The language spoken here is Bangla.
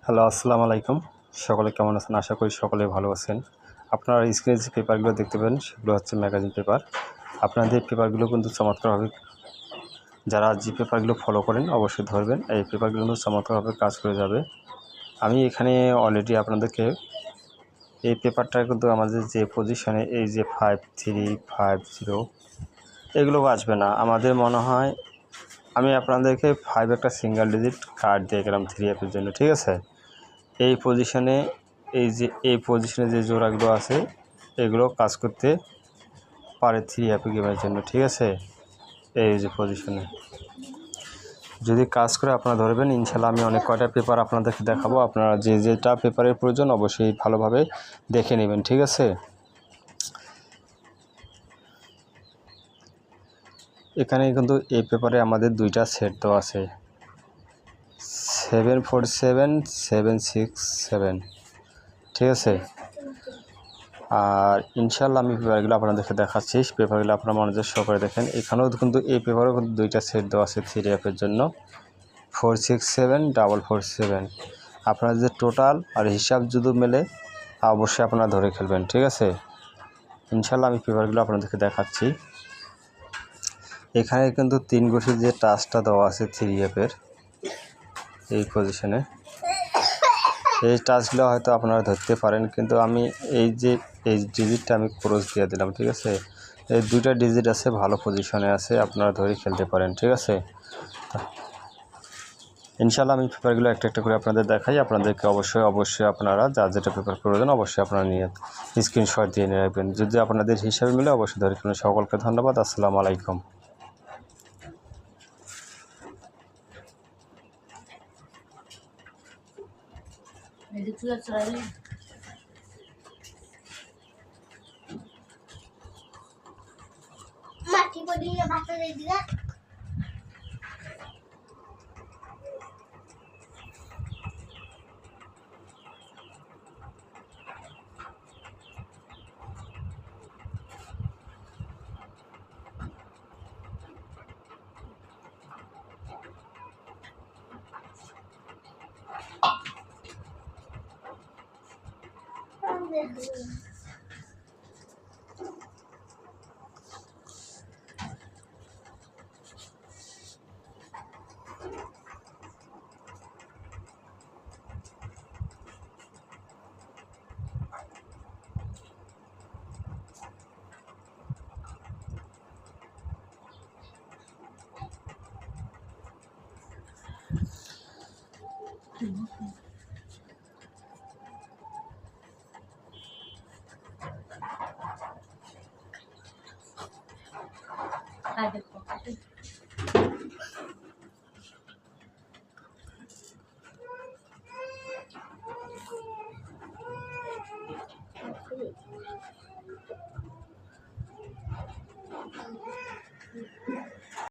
হ্যালো, আসসালামু আলাইকুম। সকলে কেমন আছেন? আশা করি সকলে ভালো আছেন। আপনারা স্ক্রিনে যে পেপারগুলো দেখতে পাবেন সেগুলো হচ্ছে ম্যাগাজিন পেপার। আপনাদের পেপারগুলো কিন্তু চমৎকারভাবে, যারা যে পেপারগুলো ফলো করেন অবশ্যই ধরবেন। এই পেপারগুলো কিন্তু চমৎকারভাবে কাজ করে যাবে। আমি এখানে অলরেডি আপনাদেরকে এই পেপারটা কিন্তু আমাদের যে পজিশনে এই যে 5350 এগুলো আসবে না। আমাদের মনে হয় আমি আপনাদেরকে 5 একটা সিঙ্গেল ডিজিট কার্ড দিয়ে গেলাম 3F-এর জন্য, ঠিক আছে? এই পজিশনে এই পজিশনে যে জোড়াগুলো আছে এগুলো কাজ করতে পারে 3F গেমের জন্য, ঠিক আছে? এই যে পজিশনে যদি কাজ করে আপনারা ধরবেন, ইনশাল্লাহ আমি অনেক কয়টা পেপার আপনাদেরকে দেখাবো। আপনারা যেটা পেপারের প্রয়োজন অবশ্যই ভালোভাবে দেখে নেবেন, ঠিক আছে? এখানে কিন্তু এই পেপারে আমাদের দুইটা সেট দেওয়া আছে, 747 767, ঠিক আছে? আর ইনশাল্লাহ আমি পেপারগুলো আপনাদেরকে দেখাচ্ছি। পেপারগুলো আপনারা মনোযোগ সহকারে দেখেন। এখানেও কিন্তু এই পেপারেও কিন্তু দুইটা সেট দেওয়া আছে 3F-এর জন্য, 467 447। আপনার যে টোটাল আর হিসাব যদি মেলে অবশ্যই আপনারা ধরে খেলবেন, ঠিক আছে? ইনশাল্লাহ আমি পেপারগুলো আপনাদেরকে দেখাচ্ছি। এখানে কিন্তু 3 গোষ্ঠীর যে টাচটা দেওয়া আছে 3F-এর এই পজিশনে, এই টাচগুলো হয়তো আপনারা ধরতে পারেন, কিন্তু আমি এই ডিজিটটা আমি ক্রস দিয়ে দিলাম, ঠিক আছে? এই দুইটা ডিজিট আছে, ভালো পজিশনে আছে, আপনারা ধরে খেলতে পারেন, ঠিক আছে? ইনশাল্লাহ আমি পেপারগুলো একটা একটা করে আপনাদের দেখাই। আপনাদেরকে অবশ্যই আপনারা যার যেটা পেপার প্রয়োজন অবশ্যই আপনারা নিয়ে স্ক্রিনশট দিয়ে নিয়ে রাখবেন। যদি আপনাদের হিসাবে মিলে অবশ্যই ধরে খেলুন। সকলকে ধন্যবাদ। আসসালামু আলাইকুম। মাটি পড়িয়ে ভাতে দিয়ে দিলা